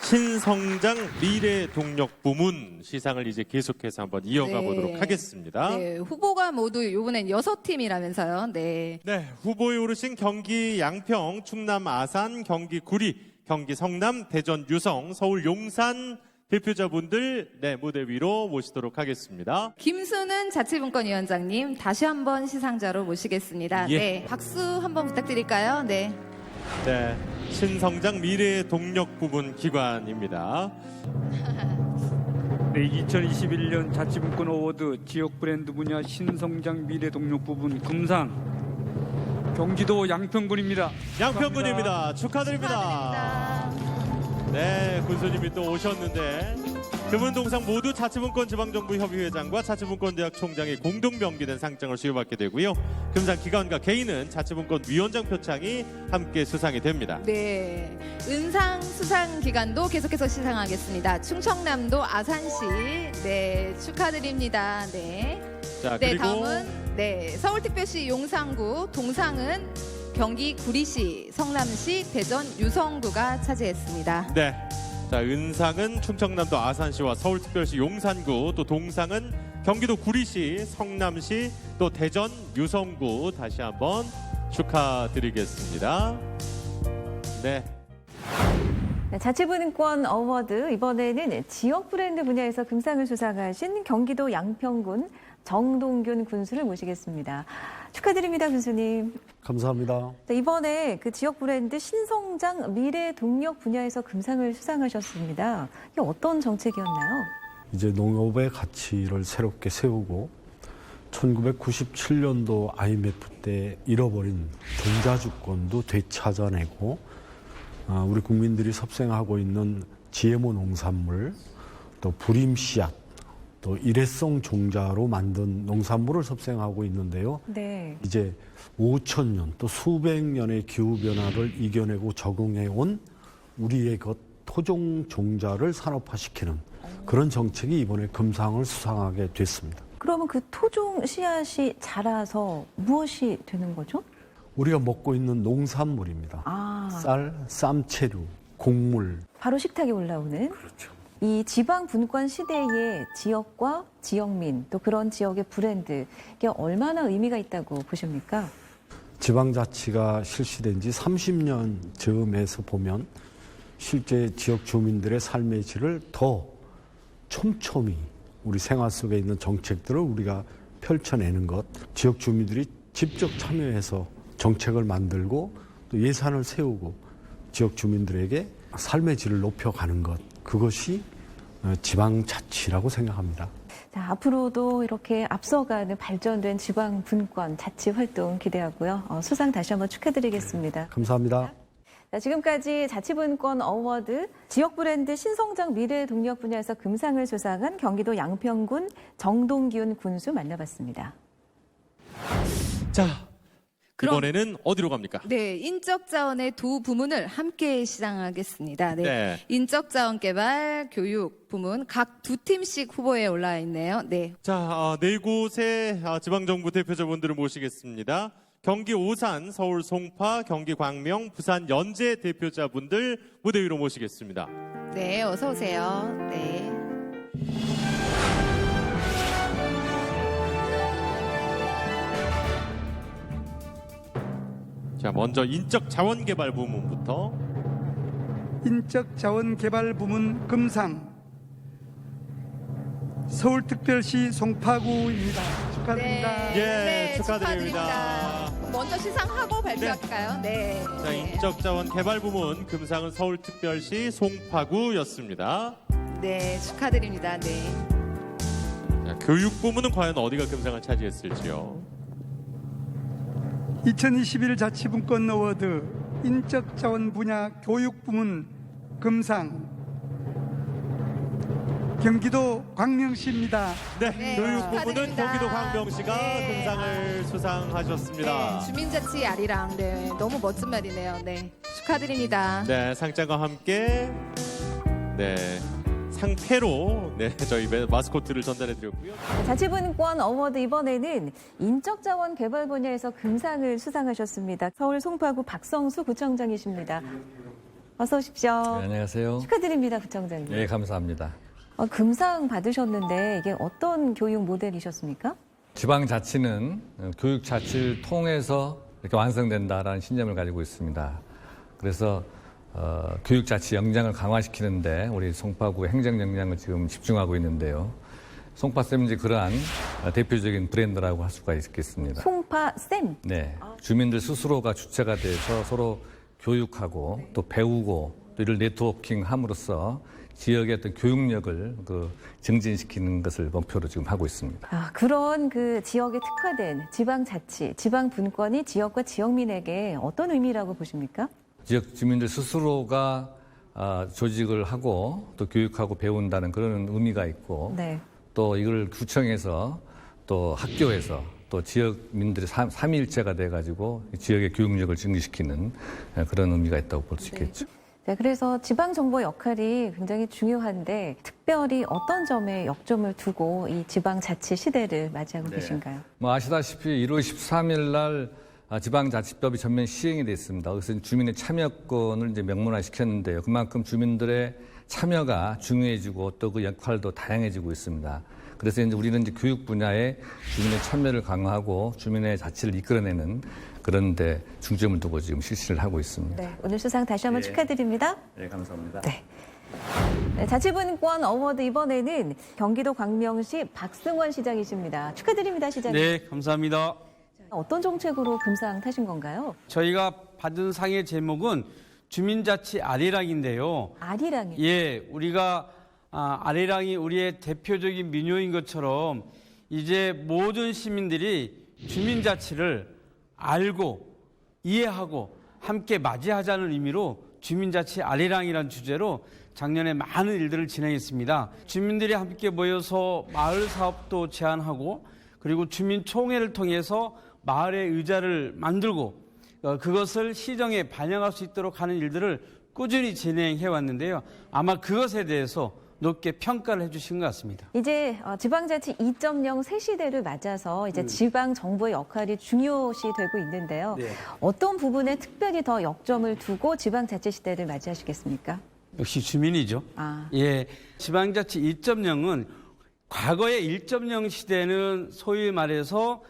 신성장 미래 동력 부문 시상을 이제 계속해서 한번 이어가 보도록 하겠습니다. 네, 후보가 모두 이번엔 6팀이라면서요. 네. 네, 후보에 오르신 경기 양평, 충남 아산, 경기 구리, 경기 성남, 대전 유성, 서울 용산 대표자분들 네, 무대 위로 모시도록 하겠습니다. 김수는 자치분권위원장님 다시 한번 시상자로 모시겠습니다. 예. 네, 박수 한번 부탁드릴까요? 네. 네, 신성장 미래 동력 부문 기관입니다. 네, 2021년 자치분권 어워드 지역 브랜드 분야 신성장 미래 동력 부분 금상 경기도 양평군입니다. 양평군입니다. 축하드립니다. 네, 군수님이 또 오셨는데 금은 동상 모두 자치분권 지방정부협의회장과 자치분권대학 총장의 공동 명기된 상장을 수여받게 되고요. 금상 기관과 개인은 자치분권 위원장 표창이 함께 수상이 됩니다. 네, 은상 수상 기간도 계속해서 시상하겠습니다. 충청남도 아산시 네 축하드립니다. 네. 자, 네, 그리고 다음은 네 서울특별시 용산구, 동상은 경기 구리시, 성남시, 대전 유성구가 차지했습니다. 네. 자, 은상은 충청남도 아산시와 서울특별시 용산구, 또 동상은 경기도 구리시, 성남시, 또 대전 유성구 다시 한번 축하드리겠습니다. 네. 네, 자치분권 어워드 이번에는 지역 브랜드 분야에서 금상을 수상하신 경기도 양평군 정동균 군수를 모시겠습니다. 축하드립니다, 군수님. 감사합니다. 네, 이번에 그 지역 브랜드 신성장 미래 동력 분야에서 금상을 수상하셨습니다. 이게 어떤 정책이었나요? 이제 농업의 가치를 새롭게 세우고 1997년도 IMF 때 잃어버린 종자주권도 되찾아내고 우리 국민들이 섭생하고 있는 GMO 농산물, 또 불임 씨앗, 또 일회성 종자로 만든 농산물을 섭생하고 있는데요. 네. 이제 5,000년 또 수백 년의 기후 변화를 이겨내고 적응해 온 우리의 그 토종 종자를 산업화시키는 그런 정책이 이번에 금상을 수상하게 됐습니다. 그러면 그 토종 씨앗이 자라서 무엇이 되는 거죠? 우리가 먹고 있는 농산물입니다. 쌀, 쌈채류, 곡물. 바로 식탁에 올라오는. 그렇죠. 이 지방 분권 시대의 지역과 지역민 또 그런 지역의 브랜드 이게 얼마나 의미가 있다고 보십니까? 지방자치가 실시된 지 30년 즈음에서 보면 실제 지역 주민들의 삶의 질을 더 촘촘히 우리 생활 속에 있는 정책들을 우리가 펼쳐내는 것, 지역 주민들이 직접 참여해서 정책을 만들고 또 예산을 세우고 지역 주민들에게 삶의 질을 높여가는 것, 그것이 지방자치라고 생각합니다. 자, 앞으로도 이렇게 앞서가는 발전된 지방 분권 자치 활동 기대하고요. 수상 다시 한번 축하드리겠습니다. 감사합니다. 자, 지금까지 자치분권 어워드 지역 브랜드 신성장 미래 동력 분야에서 금상을 수상한 경기도 양평군 정동균 군수 만나봤습니다. 자, 이번에는 어디로 갑니까? 네, 인적 자원의 두 부문을 함께 시작하겠습니다. 네. 네. 인적 자원 개발, 교육 부문 각 두 팀씩 후보에 올라와 있네요. 네. 자, 네 곳의 지방정부 대표자분들을 모시겠습니다. 경기 오산, 서울 송파, 경기 광명, 부산 연제 대표자분들 무대 위로 모시겠습니다. 네, 어서 오세요. 네. 자, 먼저 인적 자원 개발 부문부터. 인적 자원 개발 부문 금상 서울특별시 송파구입니다. 축하드립니다. 예, 축하드립니다. 먼저 시상하고 발표할까요? 네. 자, 인적 자원 개발 부문 금상은 서울특별시 송파구였습니다. 네, 축하드립니다. 네. 자, 교육 부문은 과연 어디가 금상을 차지했을지요? 2021 자치분권 어워드 인적 자원 분야 교육 부문 금상 경기도 광명시입니다. 네, 교육 부문은 경기도 광명시가 금상을 수상하셨습니다. 네, 주민자치 아리랑. 네, 너무 멋진 말이네요. 네, 축하드립니다. 네, 상장과 함께 상패로 저희 마스코트를 전달해드렸고요. 자치분권 어워드 이번에는 인적 자원 개발 분야에서 금상을 수상하셨습니다. 서울 송파구 박성수 구청장이십니다. 어서 오십시오. 네, 안녕하세요. 축하드립니다, 구청장님. 네, 감사합니다. 금상 받으셨는데 이게 어떤 교육 모델이셨습니까? 지방자치는 교육자치를 통해서 이렇게 완성된다라는 신념을 가지고 있습니다. 그래서 교육자치 역량을 강화시키는데 우리 송파구 행정 역량을 지금 집중하고 있는데요. 송파쌤은 이제 그러한 대표적인 브랜드라고 할 수가 있겠습니다. 송파쌤? 네. 주민들 스스로가 주체가 돼서 서로 교육하고 또 배우고 또 이를 네트워킹 함으로써 지역의 어떤 교육력을 증진시키는 것을 목표로 지금 하고 있습니다. 그런 그 지역에 특화된 지방자치, 지방분권이 지역과 지역민에게 어떤 의미라고 보십니까? 지역 주민들 스스로가 조직을 하고 또 교육하고 배운다는 그런 의미가 있고 또 이걸 구청에서 또 학교에서 또 지역민들의 삼위일체가 돼가지고 지역의 교육력을 증진시키는 그런 의미가 있다고 볼 수 있겠죠. 네, 그래서 지방정보 역할이 굉장히 중요한데 특별히 어떤 점에 역점을 두고 이 지방자치 시대를 맞이하고 계신가요? 아시다시피 1월 13일 날 지방자치법이 전면 시행이 됐습니다. 그래서 주민의 참여권을 이제 명문화시켰는데요. 그만큼 주민들의 참여가 중요해지고 또 그 역할도 다양해지고 있습니다. 그래서 이제 우리는 이제 교육 분야에 주민의 참여를 강화하고 주민의 자치를 이끌어내는 그런 데 중점을 두고 지금 실시를 하고 있습니다. 네, 오늘 수상 다시 한번 축하드립니다. 네, 감사합니다. 네, 자치분권 어워드 이번에는 경기도 광명시 박승원 시장이십니다. 축하드립니다, 시장님. 네, 감사합니다. 어떤 정책으로 금상 타신 건가요? 저희가 받은 상의 제목은 주민자치 아리랑인데요. 아리랑이요? 예, 우리가 아리랑이 우리의 대표적인 민요인 것처럼 이제 모든 시민들이 주민자치를 알고 이해하고 함께 맞이하자는 의미로 주민자치 아리랑이라는 주제로 작년에 많은 일들을 진행했습니다. 주민들이 함께 모여서 마을 사업도 제안하고 그리고 주민총회를 통해서 마을의 의자를 만들고 그것을 시정에 반영할 수 있도록 하는 일들을 꾸준히 진행해 왔는데요. 아마 그것에 대해서 높게 평가를 해주신 것 같습니다. 이제 지방자치 2.0 새 시대를 맞아서 이제 지방 정부의 역할이 중요시 되고 있는데요. 네. 어떤 부분에 특별히 더 역점을 두고 지방자치 시대를 맞이하시겠습니까? 역시 주민이죠. 예, 지방자치 2.0은 과거의 1.0 시대는 소위 말해서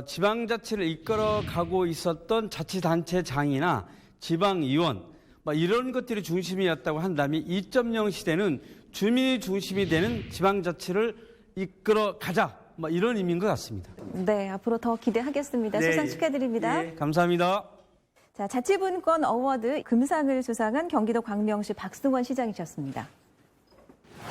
지방자치를 이끌어가고 있었던 자치단체장이나 지방의원 이런 것들이 중심이었다고 한다면 2.0 시대는 주민이 중심이 되는 지방자치를 이끌어가자 이런 의미인 것 같습니다. 네, 앞으로 더 기대하겠습니다. 네. 수상 축하드립니다. 네, 감사합니다. 자, 자치분권 어워드 금상을 수상한 경기도 광명시 박승원 시장이셨습니다.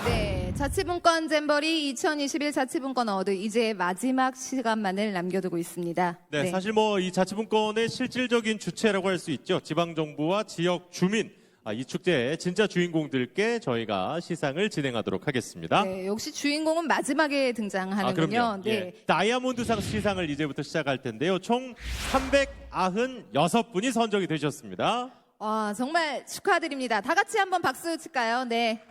네, 자치분권 잼버리 2021 자치분권 어워드 이제 마지막 시간만을 남겨두고 있습니다. 네, 사실 뭐 이 자치분권의 실질적인 주체라고 할 수 있죠. 지방정부와 지역 주민. 이 축제의 진짜 주인공들께 저희가 시상을 진행하도록 하겠습니다. 네, 역시 주인공은 마지막에 등장하는군요. 그럼요. 네. 예. 다이아몬드상 시상을 이제부터 시작할 텐데요. 총 396분이 선정이 되셨습니다. 와, 정말 축하드립니다. 다 같이 한번 박수 칠까요? 네.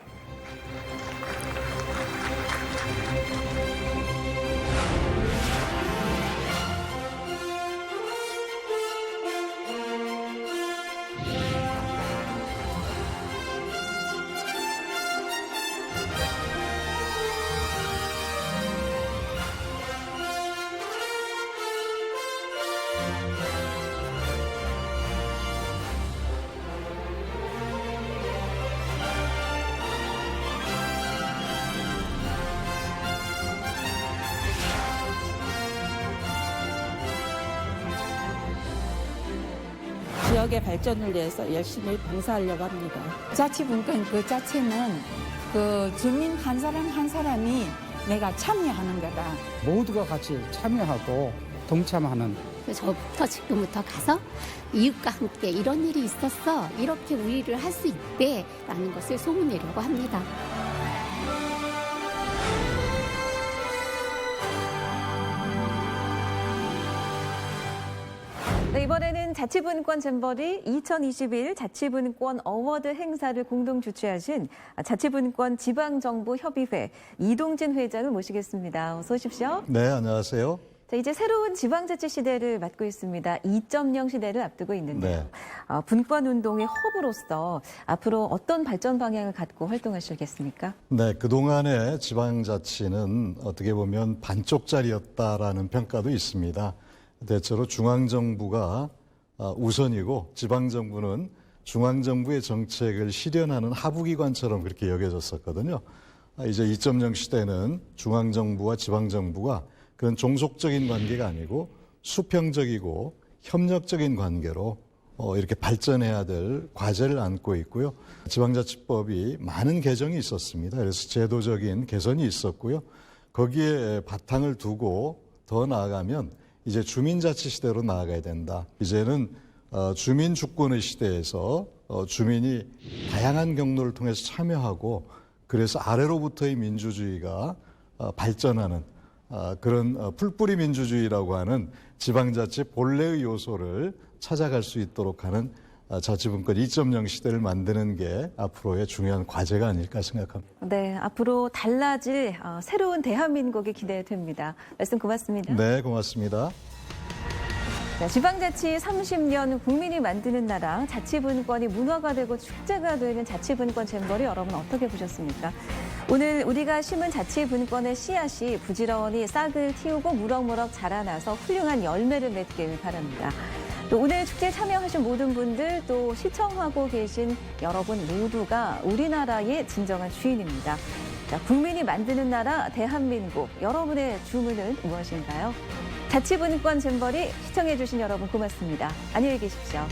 지역의 발전을 위해서 열심히 봉사하려고 합니다. 자치분권 그 자체는 그 주민 한 사람 한 사람이 내가 참여하는 거다. 모두가 같이 참여하고 동참하는. 저부터 지금부터 가서 이웃과 함께 이런 일이 있었어. 이렇게 우리를 할 수 있대. 라는 것을 소문내려고 합니다. 네, 이번에는 자치분권 잼버리 2021 자치분권 어워드 행사를 공동 주최하신 자치분권 지방정부협의회 이동진 회장을 모시겠습니다. 어서 오십시오. 네, 안녕하세요. 자, 이제 새로운 지방자치 시대를 맞고 있습니다. 2.0 시대를 앞두고 있는데요. 분권운동의 허브로서 앞으로 어떤 발전 방향을 갖고 활동하시겠습니까? 네, 그동안의 지방자치는 어떻게 보면 반쪽짜리였다라는 평가도 있습니다. 대체로 중앙정부가 우선이고 지방정부는 중앙정부의 정책을 실현하는 하부기관처럼 그렇게 여겨졌었거든요. 이제 2.0 시대는 중앙정부와 지방정부가 그런 종속적인 관계가 아니고 수평적이고 협력적인 관계로 이렇게 발전해야 될 과제를 안고 있고요. 지방자치법이 많은 개정이 있었습니다. 그래서 제도적인 개선이 있었고요. 거기에 바탕을 두고 더 나아가면 이제 주민자치 시대로 나아가야 된다. 이제는 주민 주권의 시대에서 주민이 다양한 경로를 통해서 참여하고 그래서 아래로부터의 민주주의가 발전하는 그런 풀뿌리 민주주의라고 하는 지방자치 본래의 요소를 찾아갈 수 있도록 하는 자치분권 2.0 시대를 만드는 게 앞으로의 중요한 과제가 아닐까 생각합니다. 네, 앞으로 달라질 새로운 대한민국이 기대됩니다. 말씀 고맙습니다. 네, 고맙습니다. 자, 지방자치 30년 국민이 만드는 나라 자치분권이 문화가 되고 축제가 되는 자치분권 잼버리 여러분 어떻게 보셨습니까? 오늘 우리가 심은 자치분권의 씨앗이 부지런히 싹을 틔우고 무럭무럭 자라나서 훌륭한 열매를 맺길 바랍니다. 또 오늘 축제에 참여하신 모든 분들 또 시청하고 계신 여러분 모두가 우리나라의 진정한 주인입니다. 자, 국민이 만드는 나라 대한민국 여러분의 주문은 무엇인가요? 자치분권 잼버리 시청해주신 여러분 고맙습니다. 안녕히 계십시오.